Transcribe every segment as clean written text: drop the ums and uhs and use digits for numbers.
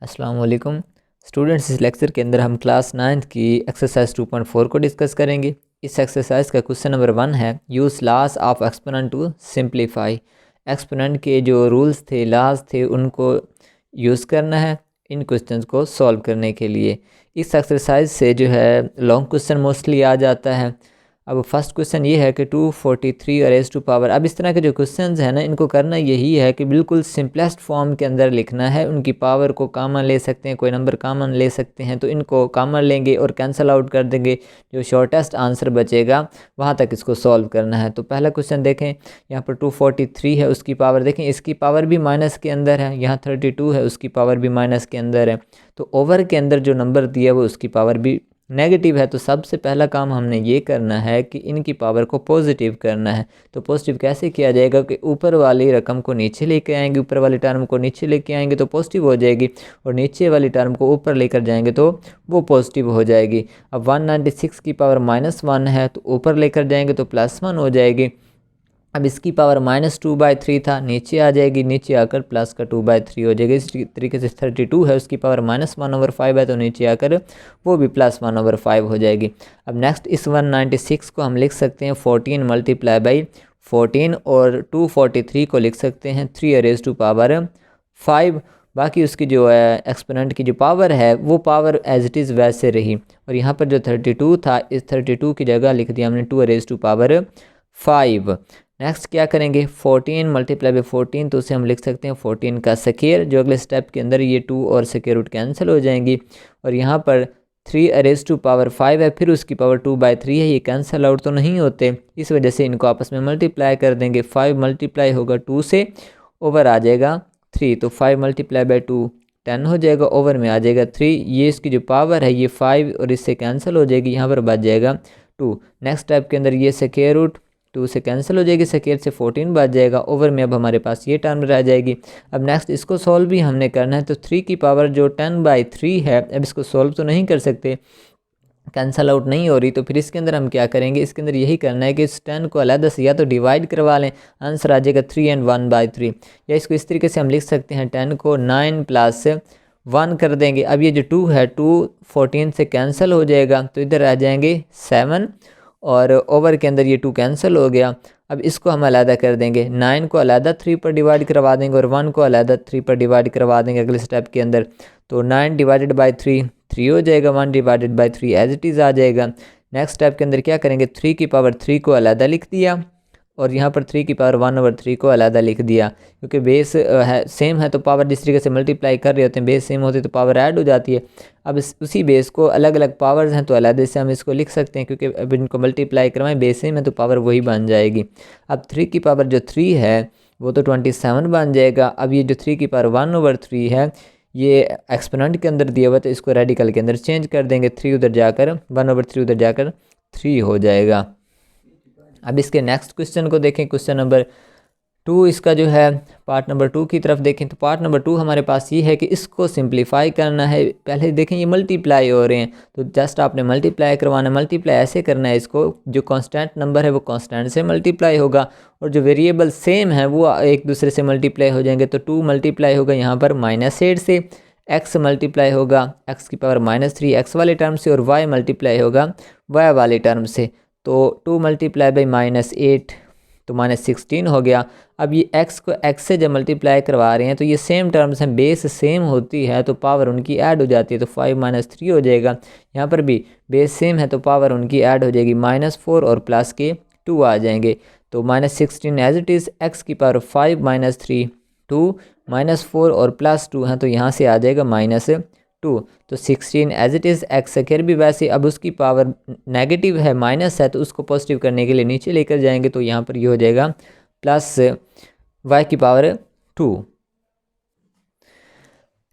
अस्सलाम वालेकुम स्टूडेंट्स। इस लेक्चर के अंदर हम क्लास 9th की एक्सरसाइज 2.4 को डिस्कस करेंगे। इस एक्सरसाइज का क्वेश्चन नंबर 1 है use laws of exponent to simplify. Exponent के जो रूल्स थे, लॉज थे, उनको यूज़ करना है इन क्वेश्चंस को सॉल्व करने के लिए। इस एक्सरसाइज से जो है लॉन्ग क्वेश्चन मोस्टली आ जाता है। अब फर्स्ट क्वेश्चन ये है कि 243 और रेज़ टू पावर। अब इस तरह के जो क्वेश्चंस हैं ना, इनको करना यही है कि बिल्कुल सिंपलेस्ट फॉर्म के अंदर लिखना है। उनकी पावर को कॉमन ले सकते हैं, कोई नंबर कॉमन ले सकते हैं, तो इनको कॉमन लेंगे और कैंसिल आउट कर देंगे। जो शॉर्टेस्ट आंसर बचेगा वहाँ तक इसको सॉल्व करना है। तो पहला क्वेश्चन देखें, यहाँ पर 243 है, उसकी पावर देखें, इसकी पावर भी माइनस के अंदर है। यहाँ 32 है, उसकी पावर भी माइनस के अंदर है। तो ओवर के अंदर जो नंबर दिया वो उसकी पावर भी नेगेटिव है। तो सबसे पहला काम हमने ये करना है कि इनकी पावर को पॉजिटिव करना है। तो पॉजिटिव कैसे किया जाएगा कि ऊपर वाली रकम को नीचे लेके आएंगे, ऊपर वाली टर्म को नीचे लेके आएंगे तो पॉजिटिव हो जाएगी, और नीचे वाली टर्म को ऊपर लेकर जाएंगे तो वो पॉजिटिव हो जाएगी। अब 196 की पावर -1 है, तो ऊपर लेकर जाएंगे तो +1 हो जाएगी। अब इसकी पावर -2/3 था, नीचे आ जाएगी, नीचे आकर प्लस का 2/3 हो जाएगी। इस तरीके से 32 है, उसकी पावर -1/5 है, तो नीचे आकर वो भी +1/5 हो जाएगी। अब नेक्स्ट इस 196 को हम लिख सकते हैं 14 × 14, और 243 को लिख सकते हैं 3⁻5। बाकी उसकी जो है एक्सपोनेंट की जो पावर है वो पावर एज इट इज़ वैसे रही, और यहाँ पर जो 32 था, इस 32 की जगह लिख दिया हमने 2⁻5। नेक्स्ट क्या करेंगे, 14 × 14, तो उसे हम लिख सकते हैं 14 का स्क्वायर। जो अगले स्टेप के अंदर ये 2 और स्क्वायर रूट कैंसिल हो जाएंगी, और यहाँ पर 3⁻5 है, फिर उसकी पावर 2/3 है, ये कैंसिल आउट तो नहीं होते, इस वजह से इनको आपस में मल्टीप्लाई कर देंगे। 5 मल्टीप्लाई होगा 2 से, ओवर आ जाएगा 3, तो 5 × 2 10 हो जाएगा, ओवर में आ जाएगा 3। ये इसकी जो पावर है ये 5 और इससे कैंसिल हो जाएगी, यहाँ पर बच जाएगा 2। नेक्स्ट स्टेप के अंदर ये स्क्वायर रूट 2 से कैंसिल हो जाएगी, स्क्वायर से 14 बच जाएगा, ओवर में अब हमारे पास ये टर्म रह जाएगी। अब नेक्स्ट इसको सॉल्व भी हमने करना है, तो 3 की पावर जो 10/3 है, अब इसको सॉल्व तो नहीं कर सकते, कैंसल आउट नहीं हो रही, तो फिर इसके अंदर हम क्या करेंगे, इसके अंदर यही करना है कि इस 10 को अलग से या तो डिवाइड करवा लें, आंसर आ जाएगा 3 और 1/3। या इसको इस तरीके से हम लिख सकते हैं 10 को 9 + 1 कर देंगे। अब ये जो 2 है, 2 14 से कैंसिल हो जाएगा, तो इधर आ जाएंगे 7, और ओवर के अंदर ये 2 कैंसिल हो गया। अब इसको हम अलहदा कर देंगे, 9 को अलहदा 3 पर डिवाइड करवा देंगे, और 1 को अलहदा 3 पर डिवाइड करवा देंगे अगले स्टेप के अंदर। तो 9 / 3 3 हो जाएगा, 1 / 3 एज इट इज़ आ जाएगा। नेक्स्ट स्टेप के अंदर क्या करेंगे, 3 की पावर 3 को अलहदा लिख दिया, और यहाँ पर 3 की पावर 1/3 को अलहदा लिख दिया, क्योंकि बेस है सेम है, तो पावर जिस तरीके से मल्टीप्लाई कर रहे होते हैं, बेस सेम होती है तो पावर ऐड हो जाती है। अब उसी बेस को अलग अलग पावर्स हैं तो अलहदे से हम इसको लिख सकते हैं, क्योंकि अब इनको मल्टीप्लाई करवाएं, बेस सेम है तो पावर वही बन जाएगी। अब 3 की पावर जो 3 है वो तो 27 बन जाएगा। अब ये जो 3 की पावर 1/3 है, ये एक्सपोनेंट के अंदर दिया हुआ, तो इसको रेडिकल के अंदर चेंज कर देंगे, 3 उधर जाकर 1/3 उधर जाकर 3 हो जाएगा। अब इसके नेक्स्ट क्वेश्चन को देखें, क्वेश्चन नंबर 2 इसका जो है पार्ट नंबर 2 की तरफ देखें, तो पार्ट नंबर 2 हमारे पास ये है कि इसको सिंप्लीफाई करना है। पहले देखें ये मल्टीप्लाई हो रहे हैं, तो जस्ट आपने मल्टीप्लाई करवाना है। मल्टीप्लाई ऐसे करना है, इसको जो कांस्टेंट नंबर है वो कांस्टेंट से मल्टीप्लाई होगा, और जो वेरिएबल सेम है वो एक दूसरे से मल्टीप्लाई हो जाएंगे। तो 2 मल्टीप्लाई होगा यहाँ पर -8 से, x मल्टीप्लाई होगा x की पावर -3 x वाले टर्म से, और y मल्टीप्लाई होगा y वाले टर्म से। तो 2 × -8 तो -16 हो गया। अब ये x को x से जब मल्टीप्लाई करवा रहे हैं तो ये सेम टर्म्स हैं, बेस सेम होती है तो पावर उनकी ऐड हो जाती है, तो 5 - 3 हो जाएगा। यहाँ पर भी बेस सेम है तो पावर उनकी ऐड हो जाएगी, -4 और प्लस के 2 आ जाएंगे। तो -16 एज इट इज़, x की पावर 5 - 3 2 -4 और +2 हैं, तो यहाँ से आ जाएगा -2। तो 16 as it is, x square भी वैसे, अब उसकी पावर नेगेटिव है, माइनस है, तो उसको पॉजिटिव करने के लिए नीचे लेकर जाएंगे, तो यहाँ पर ये हो जाएगा +y की पावर 2।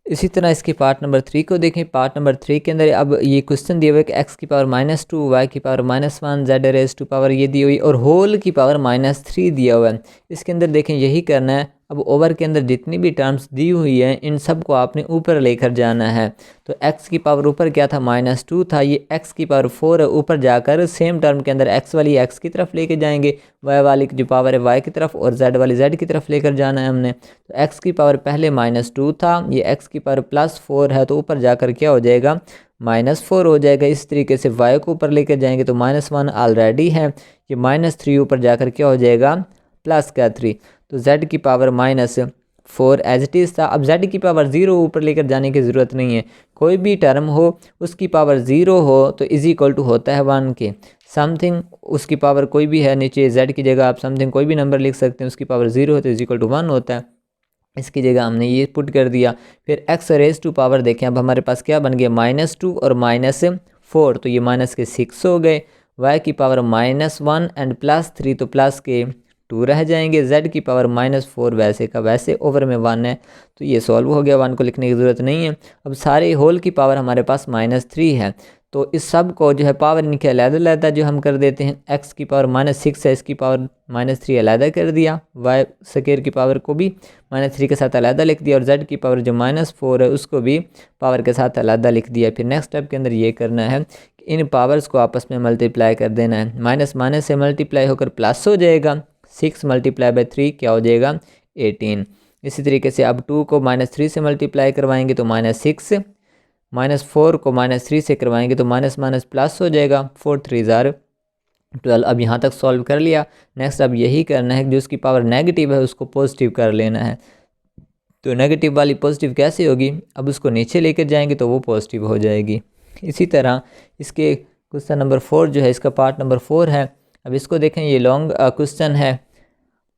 इसी तरह इसके पार्ट नंबर 3 को देखें। पार्ट नंबर 3 के अंदर अब ये क्वेश्चन दिया हुआ है कि x की पावर -2, y की पावर -1, z⁻2 पावर ये दी हुई, और होल की पावर -3 दिया हुआ है। इसके अंदर देखें यही करना है। अब ओवर के अंदर जितनी भी टर्म्स दी हुई है इन सब को आपने ऊपर लेकर जाना है। तो x की पावर ऊपर क्या था -2 था, ये x की पावर 4 है, ऊपर जाकर सेम टर्म के अंदर x वाली x की तरफ लेके जाएंगे, y वाली की जो पावर है y की तरफ और z वाली z की तरफ लेकर जाना है हमने। तो x की पावर पहले -2 था, ये x की पावर +4 है, तो ऊपर जाकर क्या हो जाएगा -4 हो जाएगा। इस तरीके से y को ऊपर लेकर जाएंगे तो -1 ऑलरेडी है, ये -3 ऊपर जाकर क्या हो जाएगा +3। तो z की पावर -4 एज इट इज़ था। अब z की पावर 0 ऊपर लेकर जाने की ज़रूरत नहीं है, कोई भी टर्म हो उसकी पावर 0 हो तो इज इक्वल टू होता है 1 के। समथिंग उसकी पावर कोई भी है, नीचे z की जगह आप समथिंग कोई भी नंबर लिख सकते हैं, उसकी पावर 0 है तो इज इक्वल टू 1 होता है। इसकी जगह हमने ये पुट कर दिया। फिर x रेज़ टू पावर देखें, अब हमारे पास क्या बन गया -2 और -4, तो ये माइनस के 6 हो गए। y की पावर -1 एंड +3 तो प्लस के 2 रह जाएंगे। z की पावर -4 वैसे का वैसे, ओवर में 1 है तो ये सॉल्व हो गया, 1 को लिखने की ज़रूरत नहीं है। अब सारे होल की पावर हमारे पास -3 है, तो इस सब को जो है पावर इनके अलग-अलग जो हम कर देते हैं। x की पावर -6 है, इसकी पावर -3 अलग कर दिया, y स्क्वायर की पावर को भी -3 के साथ अलग लिख दिया और z की पावर जो -4 है उसको भी पावर के साथ अलग लिख दिया। फिर नेक्स्ट स्टेप के अंदर ये करना है कि इन पावर्स को आपस में मल्टीप्लाई कर देना है। माइनस माइनस से मल्टीप्लाई होकर प्लस हो जाएगा, 6 × 3 क्या हो जाएगा 18। इसी तरीके से अब 2 को -3 से मल्टीप्लाई करवाएंगे तो -6, -4 को -3 से करवाएंगे तो माइनस माइनस प्लस हो जाएगा, 4 3 12। अब यहाँ तक सॉल्व कर लिया। नेक्स्ट अब यही करना है कि जो उसकी पावर नेगेटिव है उसको पॉजिटिव कर लेना है। तो नेगेटिव वाली पॉजिटिव कैसे होगी, अब उसको नीचे लेकर जाएंगे तो वो पॉजिटिव हो जाएगी। इसी तरह इसके क्वेश्चन नंबर 4 जो है, इसका पार्ट नंबर 4 है। अब इसको देखें, ये लॉन्ग क्वेश्चन है।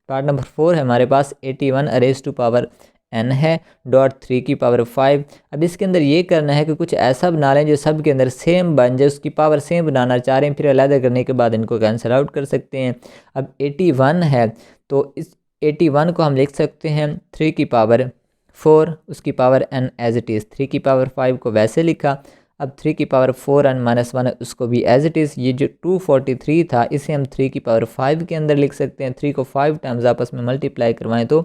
पार्ट नंबर 4 है हमारे पास 81 अरेज टू पावर n है डॉट 3 की पावर 5। अब इसके अंदर ये करना है कि कुछ ऐसा बना लें जो सब के अंदर सेम बन जाए, उसकी पावर सेम बनाना चाह रहे हैं, फिर अलग करने के बाद इनको कैंसिल आउट कर सकते हैं। अब 81 है तो इस 81 को हम लिख सकते हैं 3 की पावर 4, उसकी power n as it is. 3 की पावर 5 को वैसे लिखा। अब 3 की पावर 4 n -1 है उसको भी एज इट इज़। ये जो 243 था इसे हम 3 की पावर 5 के अंदर लिख सकते हैं। 3 को 5 टाइम्स आपस में मल्टीप्लाई करवाएं तो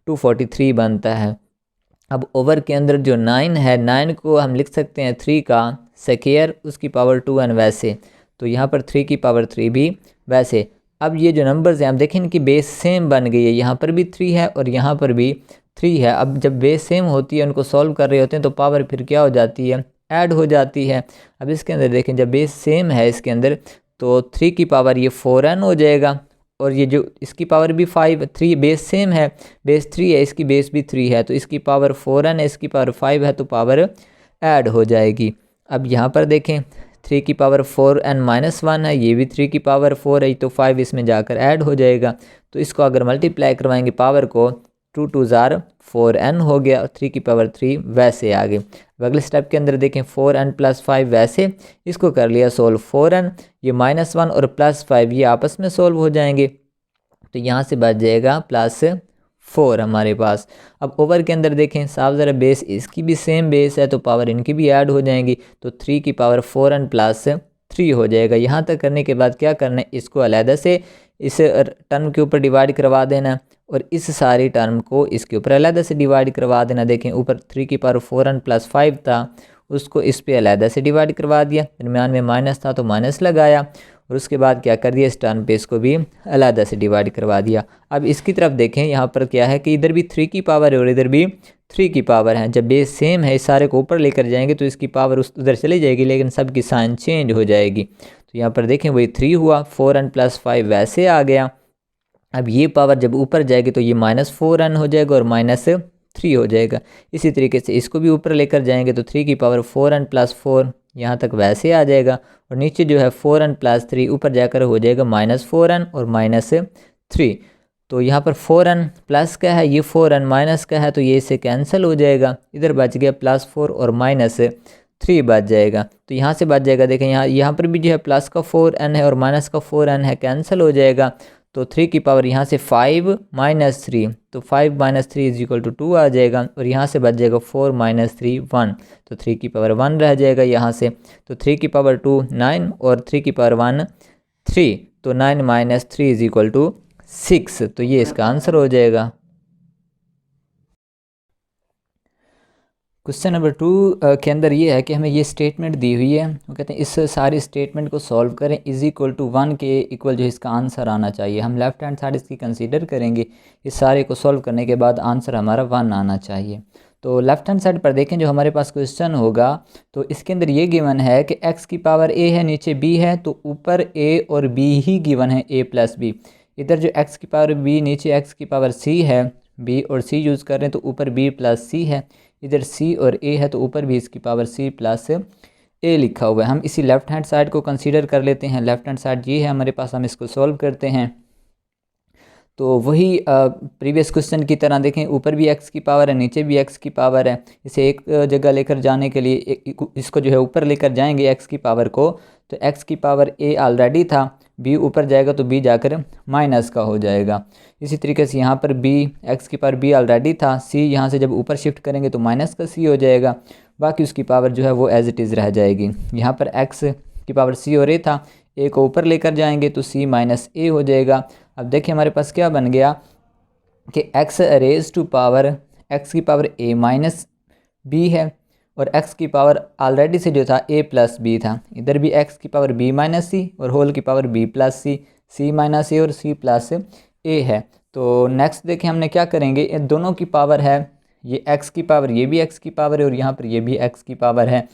243 बनता है। अब ओवर के अंदर जो 9 है, 9 को हम लिख सकते हैं 3 का स्क्वायर, उसकी पावर 2n वैसे, तो यहाँ पर 3 की पावर 3 भी वैसे। अब ये जो नंबर्स हैं आप देखें इनकी बेस सेम बन गई है, यहाँ पर भी 3 है और यहाँ पर भी 3 है। अब जब बेस सेम होती है उनको सॉल्व कर रहे होते हैं तो पावर फिर क्या हो जाती है, ऐड हो जाती है। अब इसके अंदर देखें जब बेस सेम है इसके अंदर तो 3 की पावर ये 4n हो जाएगा और ये जो इसकी पावर भी 5, 3 बेस सेम है, बेस 3 है, इसकी बेस भी 3 है, तो इसकी पावर 4n है, इसकी पावर 5 है, तो पावर ऐड हो जाएगी। अब यहाँ पर देखें 3 की पावर 4n -1 है, ये भी 3 की पावर 4 है, तो 5 इसमें जाकर ऐड हो जाएगा। तो इसको अगर मल्टीप्लाई करवाएंगे पावर को 2 2 4n हो गया, 3 की पावर 3 वैसे आ गए। अगले स्टेप के अंदर देखें 4n + 5 वैसे, इसको कर लिया सोल्व। 4n ये -1 और +5 ये आपस में सोल्व हो जाएंगे, तो यहाँ से बच जाएगा +4 हमारे पास। अब ओवर के अंदर देखें साफ ज़रा, बेस इसकी भी सेम बेस है तो पावर इनकी भी ऐड हो जाएंगी, तो 3 की पावर 4n + 3 हो जाएगा। यहाँ तक करने के बाद क्या करना है, इसको अलग से इस टर्म के ऊपर डिवाइड करवा देना और इस सारी टर्म को इसके ऊपर अलग से डिवाइड करवा देना। देखें ऊपर 3 की पावर 4n + 5 था, उसको इस पे अलग से डिवाइड करवा दिया, दरम्यान में माइनस था तो माइनस लगाया और उसके बाद क्या कर दिया, इस टर्म पे इसको भी अलग से डिवाइड करवा दिया। अब इसकी तरफ देखें, यहाँ पर क्या है कि इधर भी 3 की पावर है और इधर भी 3 की पावर है। जब बेस सेम है इस सारे को ऊपर लेकर जाएंगे तो इसकी पावर उधर चली जाएगी, लेकिन सब की साइन चेंज हो जाएगी। तो यहाँ पर देखें वही 3 हुआ, 4n + 5 वैसे आ गया। अब ये पावर जब ऊपर जाएगी तो ये -4n हो जाएगा और -3 हो जाएगा। इसी तरीके से इसको भी ऊपर लेकर जाएंगे तो 3 की पावर 4n + 4 यहाँ तक वैसे आ जाएगा और नीचे जो है 4n + 3 ऊपर जाकर हो जाएगा -4n और -3। तो यहाँ पर 4n प्लस का है, ये 4n माइनस का है, तो ये इससे कैंसिल हो जाएगा। इधर बच गया +4 और -3 बच जाएगा। तो यहाँ से बच जाएगा, देखें यहाँ पर भी जो है प्लस का 4n है और माइनस का 4n है, कैंसिल हो जाएगा। तो 3 की पावर यहाँ से 5 - 3, तो 5 - 3 = 2 आ जाएगा और यहाँ से बच जाएगा 4 - 3 1, तो 3 की पावर 1 रह जाएगा यहाँ से। तो 3 की पावर 2 9 और 3 की पावर 1 3, तो 9 - 3 = 6, तो ये इसका आंसर हो जाएगा। क्वेश्चन नंबर 2 के अंदर ये है कि हमें ये स्टेटमेंट दी हुई है, वो कहते हैं इस सारी स्टेटमेंट को सॉल्व करें इज इक्वल टू 1 के इक्वल जो इसका आंसर आना चाहिए। हम लेफ्ट हैंड साइड इसकी कंसीडर करेंगे, इस सारे को सॉल्व करने के बाद आंसर हमारा 1 आना चाहिए। तो लेफ्ट हैंड साइड पर देखें जो हमारे पास क्वेश्चन होगा, तो इसके अंदर ये गिवन है कि x की पावर a है, नीचे b है, तो ऊपर a और b ही गिवन है, a प्लस b। इधर जो x की पावर b, नीचे x की पावर c है, b और c यूज़ कर रहे हैं तो ऊपर b प्लस c है, इधर c और a है तो ऊपर भी इसकी पावर c प्लस a लिखा हुआ है। हम इसी लेफ़्ट हैंड साइड को कंसीडर कर लेते हैं। लेफ़्ट हैंड साइड ये है हमारे पास, हम इसको सॉल्व करते हैं। तो वही प्रीवियस क्वेश्चन की तरह देखें, ऊपर भी x की पावर है, नीचे भी x की पावर है। इसे एक जगह लेकर जाने के लिए इसको जो है ऊपर लेकर जाएंगे x की पावर को, तो x की पावर a ऑलरेडी था, b ऊपर जाएगा तो b जाकर माइनस का हो जाएगा। इसी तरीके से यहाँ पर b, x की पावर b ऑलरेडी था, c यहाँ से जब ऊपर शिफ्ट करेंगे तो माइनस का c हो जाएगा, बाकी उसकी पावर जो है वो एज इट इज़ रह जाएगी। यहाँ पर x की पावर c और a था, a को ऊपर लेकर जाएंगे तो c माइनस a हो जाएगा। अब देखिए हमारे पास क्या बन गया कि x raise to power x की पावर a माइनस b है, और x की पावर ऑलरेडी से जो था a प्लस बी था, इधर भी x की पावर b माइनस सी और होल की power b plus c, c minus a और c प्लस a है। तो नेक्स्ट देखें हमने क्या करेंगे, इन दोनों की पावर है, ये x की पावर, ये भी x की पावर है और यहाँ पर ये भी x की पावर है।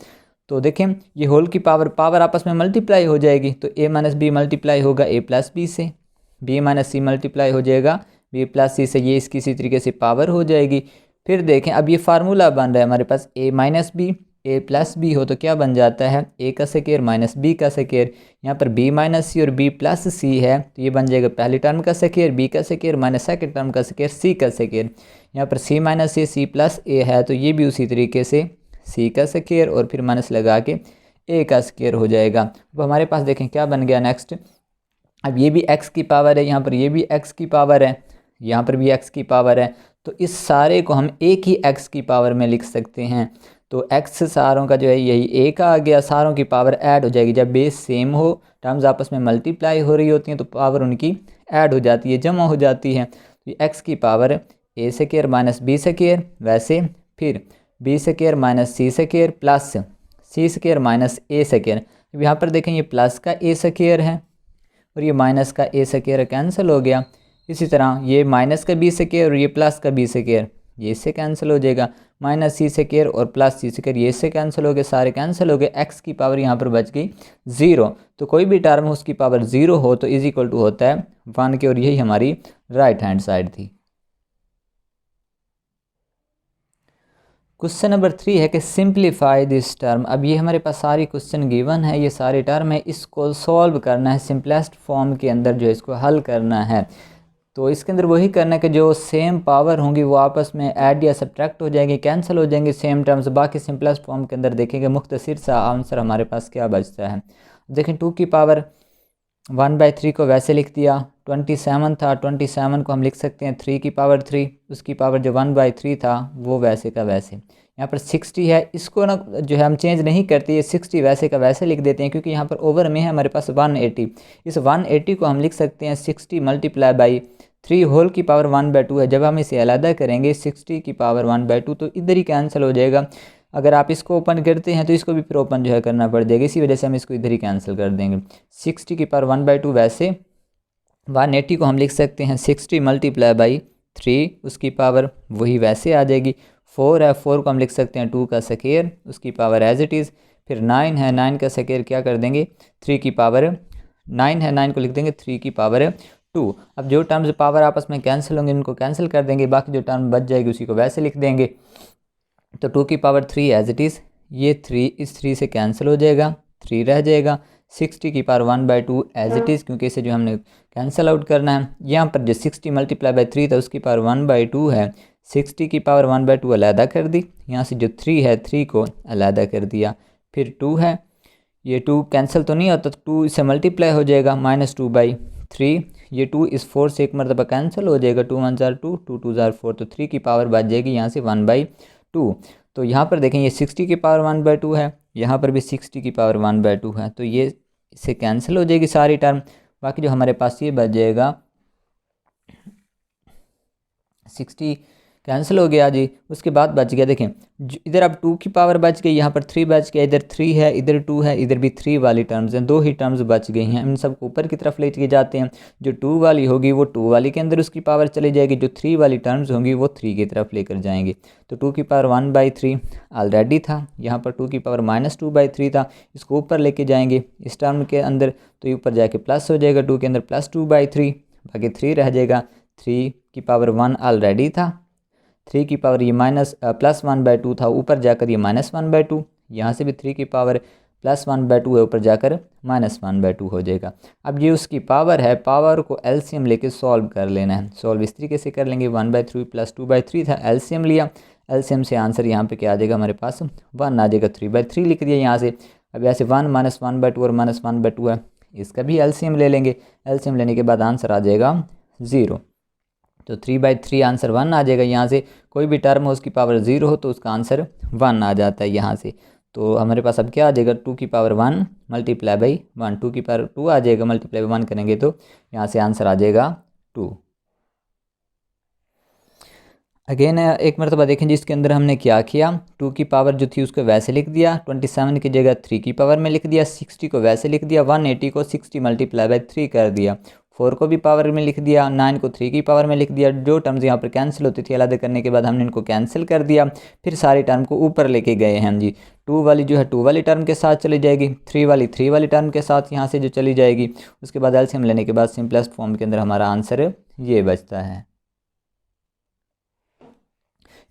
तो देखें ये होल की पावर आपस में मल्टीप्लाई हो जाएगी, तो a माइनस बी मल्टीप्लाई होगा a प्लस बी से, b माइनस सी मल्टीप्लाई हो जाएगा b प्लस सी से, ये इसकी इसी तरीके से पावर हो जाएगी। फिर देखें अब ये फार्मूला बन रहा है हमारे पास, a minus b a plus b हो तो क्या बन जाता है, a का स्क्वायर माइनस b का स्क्वायर। यहाँ पर b माइनस सी और b प्लस सी है तो ये बन जाएगा पहली टर्म का स्क्वायर b का स्क्वायर माइनस सेकंड टर्म का स्क्वायर c का स्क्वायर। यहाँ पर c minus a c plus a है तो ये भी उसी तरीके से c का स्क्वायर और फिर माइनस लगा के a का स्क्वायर हो जाएगा। अब हमारे पास देखें क्या बन गया नेक्स्ट, अब ये भी x की पावर है, यहाँ पर ये भी x की पावर है, यहाँ पर भी x की पावर है, तो इस सारे को हम एक ही x की पावर में लिख सकते हैं। तो x सारों का जो है यही एक आ गया, सारों की पावर ऐड हो जाएगी। जब बेस सेम हो, टर्म्स आपस में मल्टीप्लाई हो रही होती हैं तो पावर उनकी ऐड हो जाती है, जमा हो जाती है। तो x की power a square minus b square, वैसे फिर b square minus c square plus c square minus a square. अब यहाँ पर देखें ये प्लस का a स्क्वायर है और ये माइनस का a स्क्वायर कैंसिल हो गया। इसी तरह ये माइनस का b स्क्वायर और ये प्लस का b स्क्वायर, ये इससे कैंसिल हो जाएगा। माइनस c स्क्वायर और प्लस c स्क्वायर ये इससे कैंसिल हो गए, सारे कैंसिल हो गए। x की पावर यहाँ पर बच गई 0। तो कोई भी टर्म उसकी पावर 0 हो तो इज इक्वल टू होता है 1 के, और यही हमारी राइट हैंड साइड थी। क्वेश्चन नंबर 3 है कि सिंप्लीफाई दिस टर्म। अब ये हमारे पास सारी क्वेश्चन गिवन है, ये सारे टर्म है, इसको सॉल्व करना है, सिंपलेस्ट फॉर्म के अंदर जो है इसको हल करना है। तो इसके अंदर वही करना है कि जो सेम पावर होंगी वो आपस में ऐड या सब्ट्रैक्ट हो जाएंगी, कैंसिल हो जाएंगे सेम टर्म्स। बाकी सिंपलेस्ट फॉर्म के अंदर देखेंगे मुख्तसर सा आंसर हमारे पास क्या बचता है। देखें 2 की पावर 1/3 को वैसे लिख दिया, 27 था, 27 को हम लिख सकते हैं 3 की पावर 3, उसकी पावर जो 1/3 था वो वैसे का वैसे। यहाँ पर 60 है, इसको ना जो है हम चेंज नहीं करते, ये 60 वैसे का वैसे लिख देते हैं क्योंकि यहाँ पर ओवर में है हमारे पास 180। इस 180 को हम लिख सकते हैं 60 मल्टीप्लाई बाई 3 होल की पावर 1/2 है। जब हम इसे अलग करेंगे 60 की पावर 1/2 तो इधर ही कैंसिल हो जाएगा। अगर आप इसको ओपन करते हैं तो इसको भी फिर ओपन जो है करना पड़ जाएगा, इसी वजह से हम इसको इधर ही कैंसिल कर देंगे। 60 की पावर 1/2 वैसे, 180 को हम लिख सकते हैं 60 मल्टीप्लाई बाई 3, उसकी पावर वही वैसे आ जाएगी। 4 है, 4 को हम लिख सकते हैं 2 का स्क्वायर, उसकी पावर एज इट इज़। फिर 9 है, 9 का स्क्वायर क्या कर देंगे 3 की पावर 9 है, 9 को लिख देंगे 3 की पावर 2। अब जो टर्म्स पावर आपस में कैंसिल होंगे उनको कैंसिल कर देंगे, बाकी जो टर्म बच जाएगी उसी को वैसे लिख देंगे। तो 2 की पावर 3 एज इट इज़, ये 3 इस 3 से कैंसिल हो जाएगा, 3 रह जाएगा। 60 की पावर 1/2 एज इट इज़, क्योंकि इसे जो हमने कैंसिल आउट करना है। यहाँ पर जो 60 मल्टीप्लाई बाई 3 था उसकी पावर 1/2 है, 60 की पावर 1/2 अलहदा कर दी, यहाँ से जो 3 है 3 को अलहदा कर दिया। फिर 2 है, ये 2 कैंसिल तो नहीं होता, तो 2 इससे मल्टीप्लाई हो जाएगा -2/3। ये 2 इस 4 से एक मरतबा कैंसिल हो जाएगा, 2 1 जार 2, 2 2 जार 4, तो 3 की पावर बच जाएगी यहाँ से 1/2। तो यहाँ पर देखें ये 60 की पावर 1/2 है, यहाँ पर भी 60 की पावर 1/2 है, तो ये इससे कैंसिल हो जाएगी सारी टर्म। बाकी जो हमारे पास ये बच जाएगा 60 कैंसिल हो गया जी। उसके बाद बच गया, देखें इधर अब 2 की पावर बच गई, यहाँ पर 3 बच गया, इधर 3 है, इधर 2 है, इधर भी 3 वाली टर्म्स हैं, 2 ही टर्म्स बच गई हैं। इन सब को ऊपर की तरफ लेके जाते हैं। जो 2 वाली होगी वो 2 वाली के अंदर उसकी पावर चली जाएगी, जो 3 वाली टर्म्स होंगी वो 3 की तरफ लेकर जाएंगे। तो 2 की पावर 1/3 ऑलरेडी था, यहाँ पर 2 की पावर -2/3 था, इसको ऊपर लेके जाएंगे इस टर्म के अंदर, तो ये ऊपर जाके प्लस हो जाएगा, 2 के अंदर +2/3, बाकी 3 रह जाएगा। 3 की पावर 1 ऑलरेडी था, 3 की पावर ये +1/2 था, ऊपर जाकर ये -1/2, यहाँ से भी 3 की पावर +1/2 है, ऊपर जाकर -1/2 हो जाएगा। अब ये उसकी पावर है, पावर को एलसीएम लेके सॉल्व कर लेना है। सॉल्व इस तरीके से कर लेंगे, 1/3 + 2/3 था, एलसीएम लिया, एलसीएम से आंसर यहाँ पे क्या आ जाएगा हमारे पास 1 आ जाएगा, 3/3 लिख दिया यहाँ से। अब ऐसे 1 -1/2 और -1/2 है, इसका भी एलसीएम ले लेंगे, एलसीएम लेने के बाद आंसर आ जाएगा 0। तो 3/3 आंसर 1 आ जाएगा। यहाँ से कोई भी टर्म हो उसकी पावर 0 हो तो उसका आंसर 1 आ जाता है यहाँ से। तो हमारे पास अब क्या आ जाएगा, 2 की पावर 1 × 1, 2 की पावर 2 आ जाएगा, मल्टीप्लाई 1 करेंगे तो यहाँ से आंसर आ जाएगा 2। अगेन एक मरतबा देखें जिसके अंदर हमने क्या किया, 2 की पावर जो थी उसको वैसे लिख दिया, 27 की जगह 3 की पावर में लिख दिया, 60 को वैसे लिख दिया, 180 को 60 × 3 कर दिया, 4 को भी पावर में लिख दिया, 9 को 3 की पावर में लिख दिया। जो टर्म्स यहाँ पर कैंसिल होती थी अलग करने के बाद हमने इनको कैंसिल कर दिया, फिर सारी टर्म को ऊपर लेके गए हैं जी। 2 वाली जो है 2 वाली टर्म के साथ चली जाएगी, 3 वाली 3 वाली टर्म के साथ यहाँ से जो चली जाएगी। उसके बाद एलसीएम लेने के बाद सिंपलेस्ट फॉर्म के अंदर हमारा आंसर ये बचता है।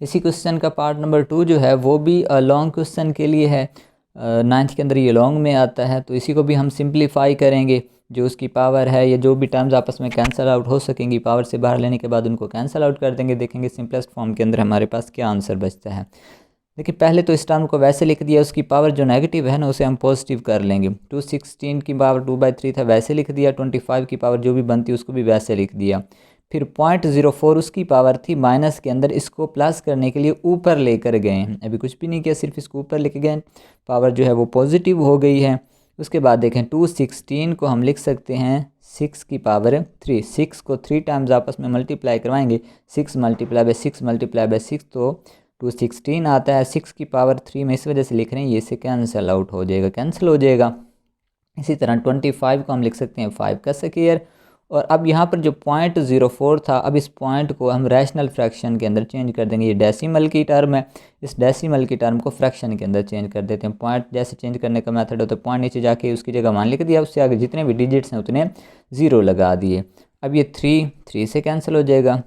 इसी क्वेश्चन का पार्ट नंबर 2 जो है वो भी लॉन्ग क्वेश्चन के लिए है, 9th के अंदर ये लॉन्ग में आता है, तो इसी को भी हम सिंप्लीफाई करेंगे। जो उसकी पावर है या जो भी टर्म्स आपस में कैंसिल आउट हो सकेंगी, पावर से बाहर लेने के बाद उनको कैंसिल आउट कर देंगे, देखेंगे सिंपलेस्ट फॉर्म के अंदर हमारे पास क्या आंसर बचता है। देखिए पहले तो इस टर्म को वैसे लिख दिया, उसकी पावर जो नेगेटिव है ना उसे हम पॉजिटिव कर लेंगे। 216 की पावर 2/3 था, वैसे लिख दिया, 25 की पावर जो भी बनती उसको भी वैसे लिख दिया। फिर 0.04 उसकी पावर थी माइनस के अंदर, इसको प्लस करने के लिए ऊपर लेकर गए हैं, अभी कुछ भी नहीं किया, सिर्फ इसको ऊपर लेके गए, पावर जो है वो पॉजिटिव हो गई है। उसके बाद देखें 216 को हम लिख सकते हैं 6 की पावर 3, 6 को 3 टाइम्स आपस में मल्टीप्लाई करवाएंगे, 6 × 6 × 6 तो 216 आता है। 6 की पावर 3 में इस वजह से लिख रहे हैं, ये से कैंसिल आउट हो जाएगा, कैंसिल हो जाएगा। इसी तरह 25 को हम लिख सकते हैं 5 का स्क्वायर। और अब यहाँ पर जो 0.04 था, अब इस पॉइंट को हम रैशनल फ्रैक्शन के अंदर चेंज कर देंगे। ये डेसिमल की टर्म है, इस डेसिमल की टर्म को फ्रैक्शन के अंदर चेंज कर देते हैं। पॉइंट जैसे चेंज करने का मेथड होता है, पॉइंट नीचे जाके उसकी जगह 1 लिख दिया, उससे आगे जितने भी डिजिट्स हैं उतने 0 लगा दिए। अब ये 3 से कैंसिल हो जाएगा,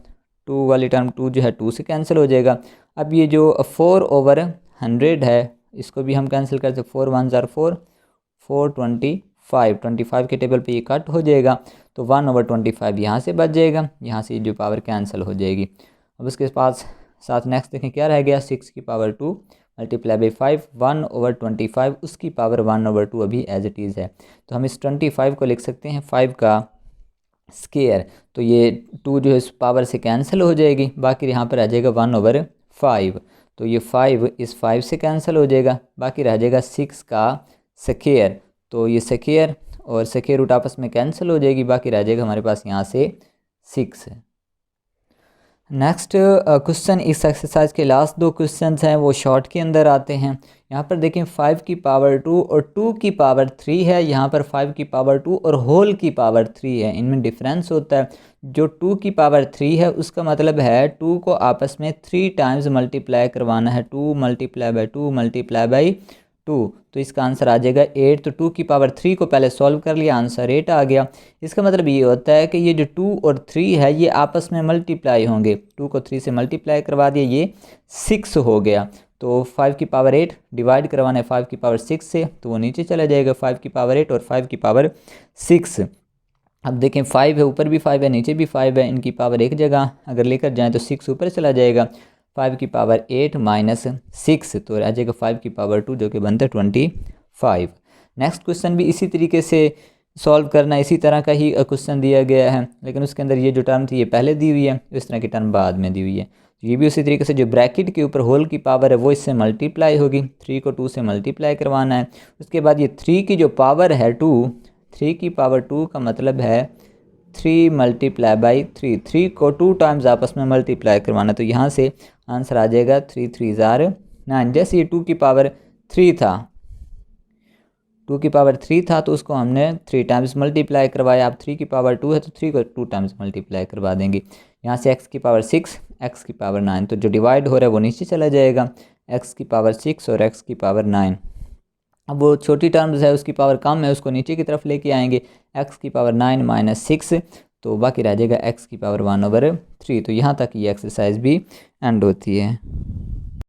2 वाली टर्म 2 जो है 2 से कैंसिल हो जाएगा। अब ये जो 4/100 है इसको भी हम कैंसिल करते, 4 1 ज़ार 4, 425 के टेबल पे ये कट हो जाएगा, तो 1/25 यहाँ से बच जाएगा, यहाँ से जो पावर कैंसिल हो जाएगी। अब उसके पास साथ नेक्स्ट देखें क्या रह गया, 6 की पावर 2 × 5, 1/25 उसकी पावर 1/2 अभी एज इट इज़ है। तो हम इस 25 को लिख सकते हैं 5 का स्क्वायर, तो ये 2 जो है इस पावर से कैंसिल हो जाएगी, बाकी यहाँ पर आ जाएगा 1/5, तो ये 5 इस 5 से कैंसिल हो जाएगा, बाकी रह जाएगा 6 का स्क्वायर, तो ये स्क्वायर और स्क्वायर रूट आपस में कैंसिल हो जाएगी, बाकी रह जाएगा हमारे पास यहाँ से 6 है। नेक्स्ट क्वेश्चन, इस एक्सरसाइज के लास्ट 2 क्वेश्चंस हैं वो शॉर्ट के अंदर आते हैं। यहाँ पर देखें 5 की पावर 2 और 2 की पावर 3 है, यहाँ पर 5 की पावर 2 और होल की पावर 3 है, इनमें डिफरेंस होता है। जो 2 की पावर 3 है उसका मतलब है 2 को आपस में 3 टाइम्स मल्टीप्लाई करवाना है, 2 × 2 × 2, तो इसका आंसर आ जाएगा 8। तो 2 की पावर 3 को पहले सॉल्व कर लिया, आंसर 8 आ गया। इसका मतलब ये होता है कि ये जो 2 और 3 है ये आपस में मल्टीप्लाई होंगे, 2 को 3 से मल्टीप्लाई करवा दिया, ये 6 हो गया। तो 5 की पावर 8 डिवाइड करवाना है 5 की पावर 6 से, तो वो नीचे चला जाएगा, 5 की पावर 8 और 5 की पावर 6। अब देखें 5 है, ऊपर भी 5 है, नीचे भी 5 है, इनकी पावर एक जगह अगर लेकर जाएँ तो 6 ऊपर चला जाएगा, 5 की पावर 8 - 6, तो रह जाएगा 5 की पावर 2 जो कि बनता है 25। नेक्स्ट क्वेश्चन भी इसी तरीके से सॉल्व करना, इसी तरह का ही क्वेश्चन दिया गया है, लेकिन उसके अंदर ये जो टर्म थी ये पहले दी हुई है, इस तरह की टर्म बाद में दी हुई है। ये भी उसी तरीके से जो ब्रैकेट के ऊपर होल की पावर है वो इससे मल्टीप्लाई होगी, 3 को 2 से मल्टीप्लाई करवाना है। उसके बाद ये 3 की जो पावर है 2, 3 की पावर 2 का मतलब है 3 मल्टीप्लाई बाई 3, 3 को 2 टाइम्स आपस में मल्टीप्लाई करवाना, तो यहाँ से आंसर आ जाएगा 3 3 ज़ार 9। जैसे ये 2 की पावर 3 था, 2 की पावर 3 था तो उसको हमने 3 टाइम्स मल्टीप्लाई करवाया। अब 3 की पावर 2 है तो 3 को 2 टाइम्स मल्टीप्लाई करवा देंगे। यहाँ से x की पावर 6, x की पावर 9, तो जो डिवाइड हो रहा है वो नीचे चला जाएगा, x की पावर 6 और x की पावर 9। अब वो छोटी टर्म्स है उसकी पावर कम है, उसको नीचे की तरफ लेके आएंगे, x की पावर 9 माइनस 6, तो बाकी रह जाएगा x की पावर 1/3। तो यहाँ तक ये एक्सरसाइज भी एंड होती है।